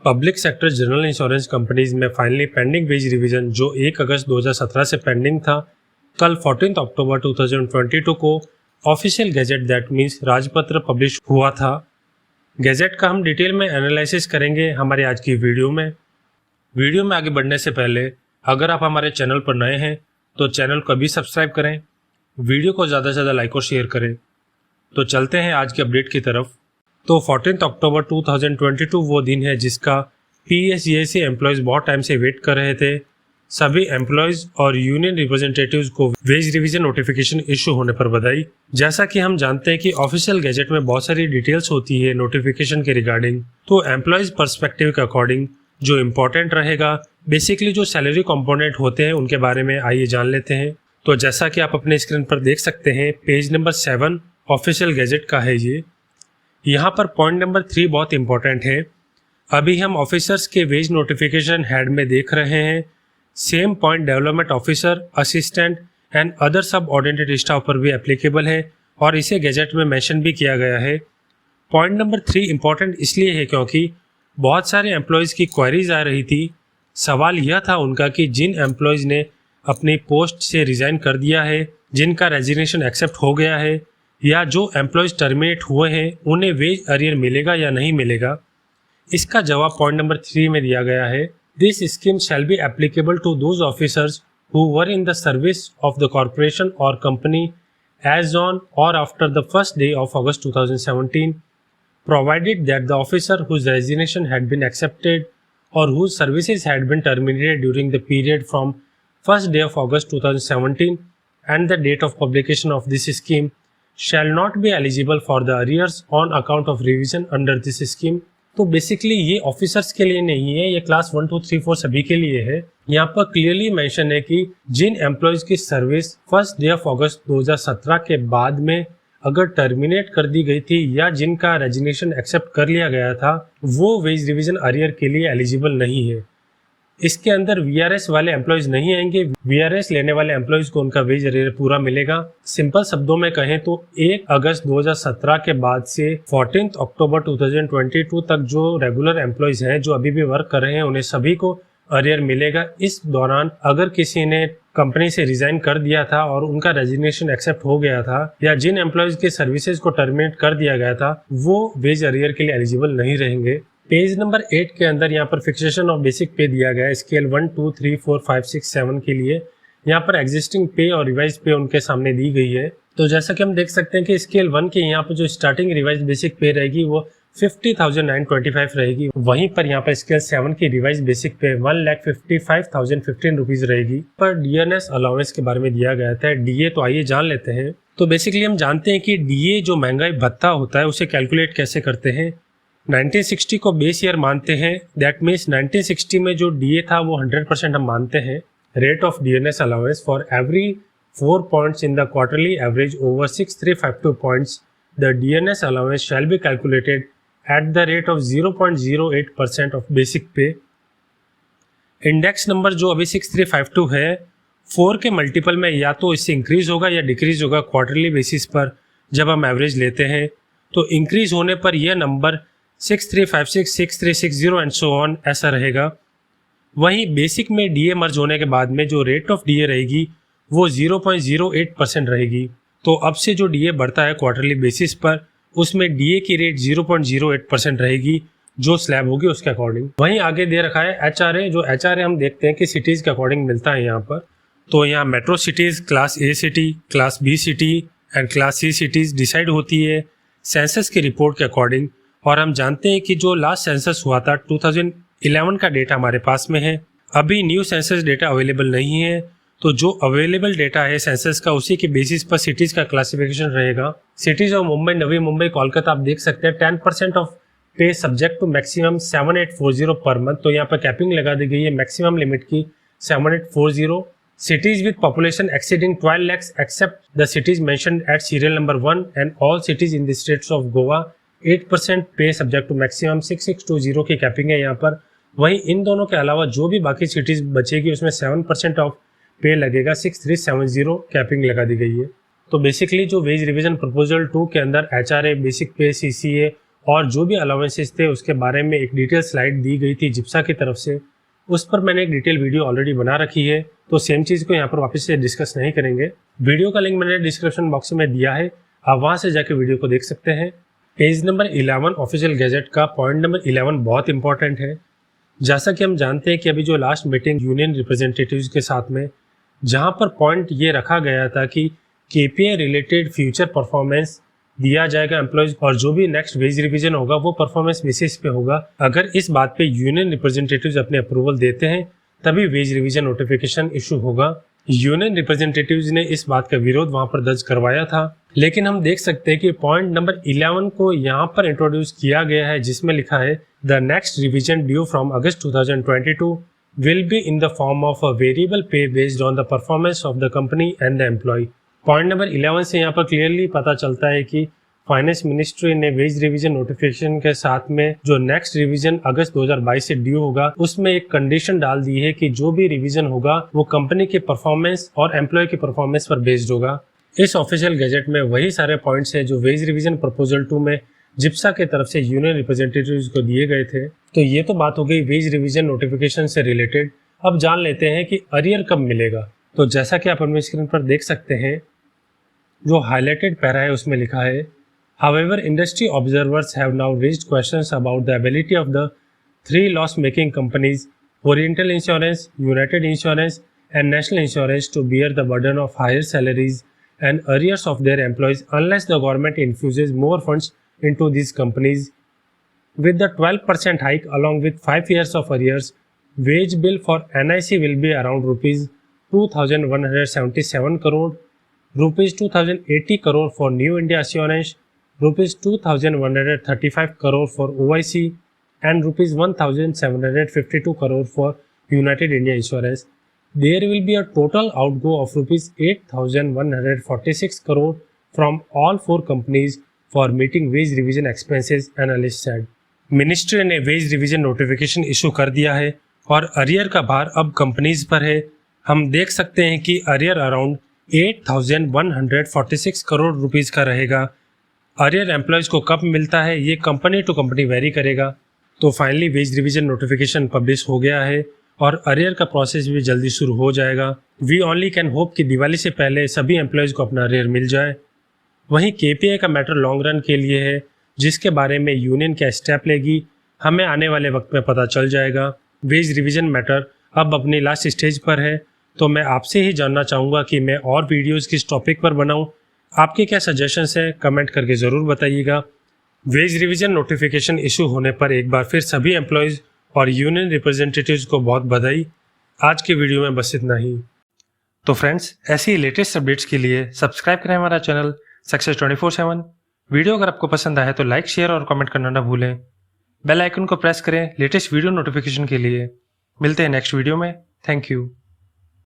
Public sector general insurance companies में finally pending veg revision जो 1 अगस्त 2017 से पेंडिंग था, कल 14 अक्टूबर 2022 को ऑफिशियल गैजेट दैट मीन्स राजपत्र पब्लिश हुआ था। गैजेट का हम डिटेल में एनालिसिस करेंगे हमारी आज की वीडियो में। वीडियो में आगे बढ़ने से पहले अगर आप हमारे चैनल पर नए हैं तो चैनल को अभी सब्सक्राइब करें, वीडियो को ज़्यादा से ज़्यादा लाइक और शेयर करें। तो चलते हैं आज के अपडेट की तरफ। तो 14 अक्टूबर 2022 वो दिन है जिसका PSEAC एम्प्लॉयज़ बहुत टाइम से वेट कर रहे थे। सभी एम्प्लॉयज़ और यूनियन रिप्रेजेंटेटिव्स को वेज रिवीजन नोटिफिकेशन इशू होने पर बधाई। जैसा कि हम जानते हैं कि ऑफिशियल गैजेट में बहुत सारी डिटेल्स होती है नोटिफिकेशन के रिगार्डिंग, तो एम्प्लॉयज़ पर्सपेक्टिव के अकॉर्डिंग जो इम्पोर्टेंट रहेगा, बेसिकली जो सैलरी कंपोनेंट होते हैं उनके बारे में आइए जान लेते हैं। तो जैसा कि आप अपने स्क्रीन पर देख सकते हैं, पेज नंबर 7 ऑफिशियल गैजेट का है ये। यहाँ पर पॉइंट नंबर 3 बहुत इंपॉर्टेंट है। अभी हम ऑफिसर्स के वेज नोटिफिकेशन हेड में देख रहे हैं, same point development officer, assistant and other सब ऑर्डिनेटेड स्टाफ पर भी एप्लीकेबल है और इसे गैजेट में मेंशन भी किया गया है। पॉइंट नंबर 3 इंपॉर्टेंट इसलिए है क्योंकि बहुत सारे एम्प्लॉयज़ की क्वेरीज आ रही थी। सवाल यह था उनका कि जिन एम्प्लॉयज़ ने अपनी पोस्ट से रिज़ाइन कर दिया है, जिनका रेजिग्नेशन एक्सेप्ट हो गया है, या जो एम्प्लॉयज़ टर्मिनेट हुए हैं, उन्हें वेज अरियर मिलेगा या नहीं मिलेगा। इसका जवाब पॉइंट नंबर 3 में दिया गया है। This scheme shall be applicable to those officers who were in the service of the corporation or company as on or after the first day of August 2017, provided that the officer whose resignation had been accepted or whose services had been terminated during the period from 1st day of August 2017 and the date of publication of this scheme shall not be eligible for the arrears on account of revision under this scheme। तो basically ये officers के लिए नहीं है, ये class 1, 2, 3, 4 सभी के लिए है। यहाँ पर क्लियरली मेंशन है कि जिन एम्प्लॉयज की service 1st day of August 2017 के बाद में अगर टर्मिनेट कर दी गई थी या जिनका रेजिग्नेशन एक्सेप्ट कर लिया गया था, वो वेज रिवीजन अरियर के लिए एलिजिबल नहीं है। इसके अंदर VRS वाले एम्प्लॉयज़ नहीं आएंगे। VRS लेने वाले एम्प्लॉयज़ को उनका वेज अरियर पूरा मिलेगा। सिंपल शब्दों में कहें तो 1 अगस्त 2017 के बाद से 14 अक्टूबर 2022 तक जो रेगुलर एम्प्लॉयज़ हैं, जो अभी भी वर्क कर रहे हैं, उन्हें सभी को अरियर मिलेगा। इस दौरान अगर किसी ने कंपनी से रिजाइन कर दिया था और उनका रेजिग्नेशन एक्सेप्ट हो गया था, या जिन एम्प्लॉयज़ के सर्विसेज को टर्मिनेट कर दिया गया था, वो वेज अरियर के लिए एलिजिबल नहीं रहेंगे। पेज नंबर 8 के अंदर यहाँ पर फिक्सेशन ऑफ बेसिक पे दिया गया है स्केल 1, 2, 3, 4, 5, 6, 7 के लिए। यहाँ पर एग्जिस्टिंग पे और रिवाइज पे उनके सामने दी गई है। तो जैसा कि हम देख सकते हैं कि स्केल 1 के यहाँ पर जो स्टार्टिंग रिवाइज बेसिक पे रहेगी वो 50,925 रहेगी। वहीं पर यहाँ पर स्केल 7 की रिवाइज बेसिक पे 1,55,015 रुपीज रहेगी। पर DNS अलाउंस के बारे में दिया गया था DA, तो आइए जान लेते हैं। तो बेसिकली हम जानते हैं कि DA जो महंगाई भत्ता होता है उसे कैलकुलेट कैसे करते हैं। 1960 को बेस ईयर मानते हैं, दैट मीन्स 1960 में जो DA था वो 100% हम मानते हैं। Rate of DNS allowance for every 4 points in the quarterly average over 6352 points the DNS allowance shall be calculated at the rate of 0.08% of basic pay। Index number जो अभी 6352 है, 4 के मल्टीपल में या तो इससे इंक्रीज होगा या डिक्रीज होगा क्वार्टरली बेसिस पर। जब हम एवरेज लेते हैं तो इंक्रीज होने पर यह नंबर 6356, 6360 एंड सो ऑन ऐसा रहेगा। वहीं बेसिक में DA मर्ज होने के बाद में जो रेट ऑफ DA रहेगी वो 0.08% रहेगी। तो अब से जो DA बढ़ता है क्वार्टरली बेसिस पर, उसमें DA की रेट 0.08% रहेगी जो स्लैब होगी उसके अकॉर्डिंग। वहीं आगे दे रखा है HRA। जो HRA हम देखते हैं कि सिटीज़ के अकॉर्डिंग मिलता है यहाँ पर। तो यहाँ metro cities, class A city, class B city and class C cities decide होती है सेंसस की रिपोर्ट के अकॉर्डिंग। और हम जानते हैं कि जो लास्ट सेंसस हुआ था 2011 का डेटा हमारे पास में है। अभी न्यू सेंसस डेटा अवेलेबल नहीं है, तो जो अवेलेबल डेटा है सेंसस का, उसी के बेसिस पर सिटीज़ का क्लासिफिकेशन रहेगा। सिटीज़ ऑफ मुंबई, नवी मुंबई, कोलकाता आप देख सकते हैं 10% ऑफ पे subject to maximum 7840 per month. तो यहाँ पर कैपिंग लगा दी गई है मैक्सिमम लिमिट की 7840। Cities with population exceeding 12 lakhs except the cities mentioned at serial number 1 and all cities in the states of Goa 8% pay subject to maximum 6620 की capping है यहाँ पर। वहीं इन दोनों के अलावा जो भी बाकी सिटीज़ बचेगी उसमें 7% ऑफ पे लगेगा, 6370 कैपिंग लगा दी गई है। तो बेसिकली जो वेज रिवीजन प्रपोजल 2 के अंदर HRA, बेसिक पे, CCA और जो भी अलाउंसेस थे उसके बारे में एक डिटेल स्लाइड दी गई थी जिप्सा की तरफ से, उस पर मैंने एक डिटेल वीडियो ऑलरेडी बना रखी है, तो सेम चीज़ को यहाँ पर वापस से डिस्कस नहीं करेंगे। वीडियो का लिंक मैंने डिस्क्रिप्शन बॉक्स में दिया है, आप वहाँ से जाके वीडियो को देख सकते हैं। पेज नंबर 11 ऑफिशियल गैजेट का पॉइंट नंबर 11 बहुत इंपॉर्टेंट है। जैसा कि हम जानते हैं कि अभी जो लास्ट मीटिंग यूनियन रिप्रेजेंटेटिव्स के साथ में, जहाँ पर पॉइंट ये रखा गया था कि KPI रिलेटेड फ्यूचर परफॉर्मेंस दिया जाएगा एम्प्लॉयज, और जो भी नेक्स्ट वेज रिवीजन होगा वो परफॉर्मेंस बेसिस पे होगा। अगर इस बात पे यूनियन रिप्रेजेंटेटिव्स अपने अप्रूवल देते हैं तभी वेज रिवीजन नोटिफिकेशन इशू होगा। यूनियन रिप्रेजेंटेटिव्स ने इस बात का विरोध वहां पर दर्ज करवाया था, लेकिन हम देख सकते हैं कि पॉइंट नंबर 11 को यहाँ पर इंट्रोड्यूस किया गया है, जिसमें लिखा है the next revision due from August 2022 will be in the form of a variable pay based on the performance of the company and the employee। Point number 11 से यहाँ पर क्लियरली पता चलता है कि फाइनेंस मिनिस्ट्री ने वेज रिवीजन नोटिफिकेशन के साथ में जो नेक्स्ट रिवीजन अगस्त 2022 से ड्यू होगा उसमें एक कंडीशन डाल दी है कि जो भी रिवीजन होगा वो कंपनी के परफॉर्मेंस और एम्प्लॉय की परफॉर्मेंस पर बेस्ड होगा। इस ऑफिशियल गैजेट में वही सारे पॉइंट्स हैं जो वेज रिवीजन प्रपोजल 2 में जिप्सा के तरफ से यूनियन रिप्रेजेंटेटिव्स को दिए गए थे। तो ये तो बात हो गई वेज रिवीजन नोटिफिकेशन से रिलेटेड। अब जान लेते हैं कि अरियर कब मिलेगा। तो जैसा कि आप अपनी स्क्रीन पर देख सकते हैं, जो हाईलाइटेड पैरा है उसमें लिखा है, however industry observers have now raised questions about the ability of the 3 loss making companies oriental insurance, united insurance and national insurance to bear the burden of higher salaries and arrears of their employees unless the government infuses more funds into these companies। With the 12% hike along with 5 years of arrears, wage bill for NIC will be around rupees 2,177 crore, rupees 2,080 crore for New India Assurance, rupees 2,135 crore for OIC and rupees 1,752 crore for United India Insurance। There will be a total outgo of rupees 8,146 crore from all 4 companies for meeting wage revision expenses, analyst said। Ministry ने veg revision notification issue कर दिया है और arrear का भार अब companies पर है। हम देख सकते हैं कि अरियर अराउंड 8,146 करोड़ रुपीस का रहेगा। अरियर एम्प्लॉयज को कब मिलता है ये कंपनी टू कंपनी वेरी करेगा। तो finally veg revision notification publish हो गया है और अरियर का प्रोसेस भी जल्दी शुरू हो जाएगा। वी ओनली कैन होप कि दिवाली से पहले सभी एम्प्लॉयज को अपना अरियर मिल जाए। वहीं KPI का मैटर लॉन्ग रन के लिए है, जिसके बारे में यूनियन क्या स्टेप लेगी हमें आने वाले वक्त में पता चल जाएगा। वेज रिवीजन मैटर अब अपनी लास्ट स्टेज पर है, तो मैं आपसे ही जानना चाहूँगा कि मैं और वीडियोस किस टॉपिक पर बनाऊँ। आपके क्या सजेशंस हैं कमेंट करके ज़रूर बताइएगा। वेज रिवीजन नोटिफिकेशन इशू होने पर एक बार फिर सभी एम्प्लॉयज़ और यूनियन रिप्रेजेंटेटिव्स को बहुत बधाई। आज के वीडियो में बस इतना ही। तो फ्रेंड्स, ऐसी ही लेटेस्ट अपडेट्स के लिए सब्सक्राइब करें हमारा चैनल सक्सेस 24/7। वीडियो अगर आपको पसंद आए तो लाइक, शेयर और कमेंट करना ना भूलें। बेल आइकन को प्रेस करें लेटेस्ट वीडियो नोटिफिकेशन के लिए। मिलते हैं नेक्स्ट वीडियो में। Thank you.